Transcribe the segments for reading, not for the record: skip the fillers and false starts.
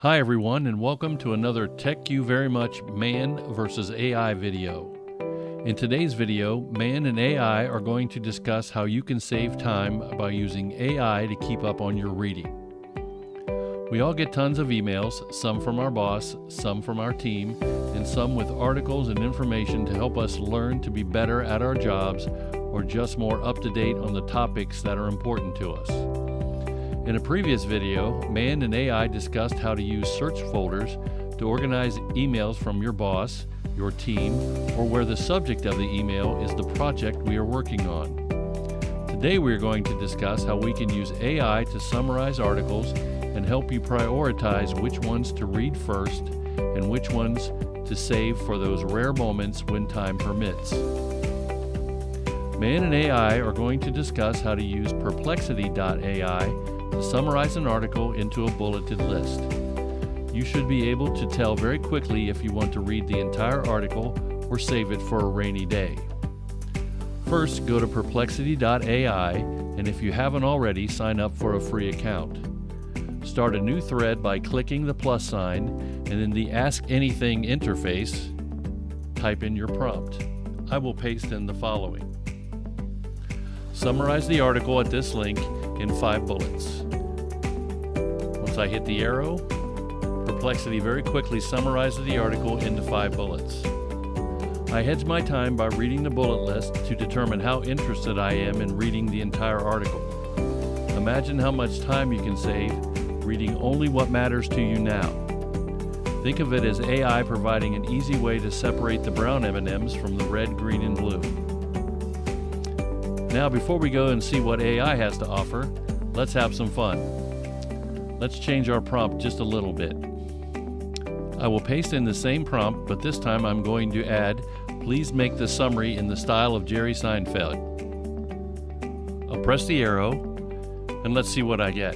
Hi everyone, and welcome to another Tech You Very Much Man versus AI video. In today's video, man and AI are going to discuss how you can save time by using AI to keep up on your reading. We all get tons of emails, some from our boss, some from our team, and some with articles and information to help us learn to be better at our jobs or just more up to date on the topics that are important to us. In a previous video, Man and AI discussed how to use search folders to organize emails from your boss, your team, or where the subject of the email is the project we are working on. Today we are going to discuss how we can use AI to summarize articles and help you prioritize which ones to read first and which ones to save for those rare moments when time permits. Man and AI are going to discuss how to use Perplexity.AI to summarize an article into a bulleted list. You should be able to tell very quickly if you want to read the entire article or save it for a rainy day. First, go to Perplexity.AI, and if you haven't already, sign up for a free account. Start a new thread by clicking the plus sign, and in the Ask Anything interface, type in your prompt. I will paste in the following. Summarize the article at this link in 5 bullets. Once I hit the arrow, Perplexity very quickly summarizes the article into 5 bullets. I hedge my time by reading the bullet list to determine how interested I am in reading the entire article. Imagine how much time you can save reading only what matters to you now. Think of it as AI providing an easy way to separate the brown M&Ms from the red, green, and blue. Now, before we go and see what AI has to offer, let's have some fun. Let's change our prompt just a little bit. I will paste in the same prompt, but this time I'm going to add, "Please make the summary in the style of Jerry Seinfeld." I'll press the arrow, and let's see what I get.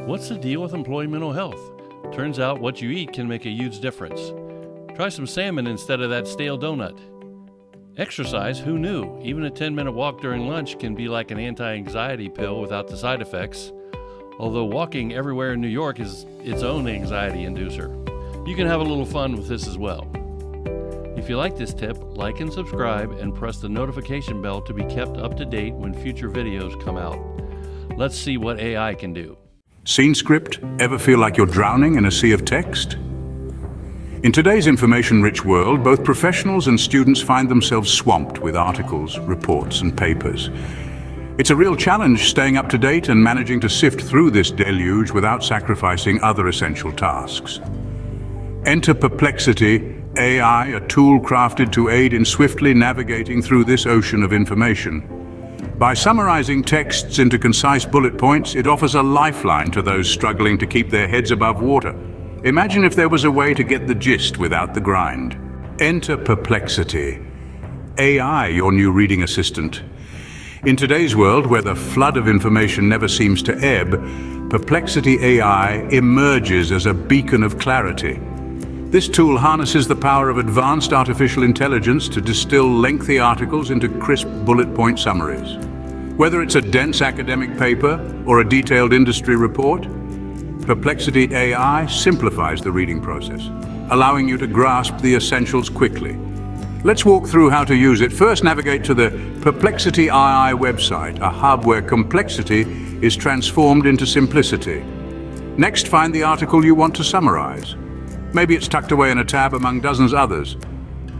What's the deal with employee mental health? Turns out what you eat can make a huge difference. Try some salmon instead of that stale donut. Exercise, who knew? Even a 10-minute walk during lunch can be like an anti-anxiety pill without the side effects. Although walking everywhere in New York is its own anxiety inducer. You can have a little fun with this as well. If you like this tip, like and subscribe and press the notification bell to be kept up to date when future videos come out. Let's see what AI can do. Scene script? Ever feel like you're drowning in a sea of text? In today's information-rich world, both professionals and students find themselves swamped with articles, reports, and papers. It's a real challenge staying up to date and managing to sift through this deluge without sacrificing other essential tasks. Enter Perplexity.AI, a tool crafted to aid in swiftly navigating through this ocean of information. By summarizing texts into concise bullet points, it offers a lifeline to those struggling to keep their heads above water. Imagine if there was a way to get the gist without the grind. Enter Perplexity.AI, your new reading assistant. In today's world, where the flood of information never seems to ebb, Perplexity.AI emerges as a beacon of clarity. This tool harnesses the power of advanced artificial intelligence to distill lengthy articles into crisp bullet point summaries. Whether it's a dense academic paper or a detailed industry report, Perplexity.AI simplifies the reading process, allowing you to grasp the essentials quickly. Let's walk through how to use it. First, navigate to the Perplexity.AI website, a hub where complexity is transformed into simplicity. Next, find the article you want to summarize. Maybe it's tucked away in a tab among dozens others.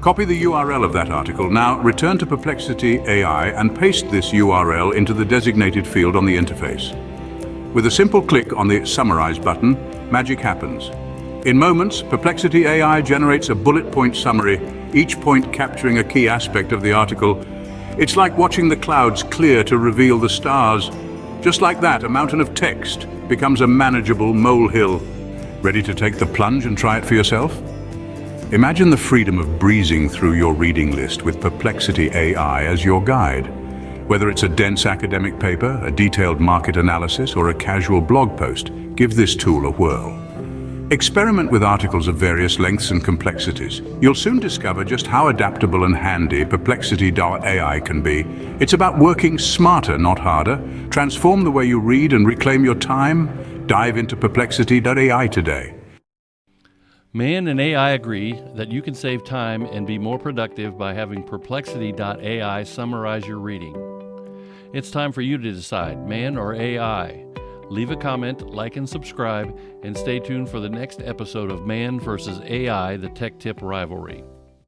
Copy the URL of that article. Now, return to Perplexity.AI and paste this URL into the designated field on the interface. With a simple click on the Summarize button, magic happens. In moments, Perplexity.AI generates a bullet point summary, each point capturing a key aspect of the article. It's like watching the clouds clear to reveal the stars. Just like that, a mountain of text becomes a manageable molehill. Ready to take the plunge and try it for yourself? Imagine the freedom of breezing through your reading list with Perplexity.AI as your guide. Whether it's a dense academic paper, a detailed market analysis, or a casual blog post, give this tool a whirl. Experiment with articles of various lengths and complexities. You'll soon discover just how adaptable and handy Perplexity.AI can be. It's about working smarter, not harder. Transform the way you read and reclaim your time. Dive into Perplexity.AI today. Man and AI agree that you can save time and be more productive by having Perplexity.AI summarize your reading. It's time for you to decide, man or AI. Leave a comment, like and subscribe, and stay tuned for the next episode of Man vs. AI, the Tech Tip Rivalry.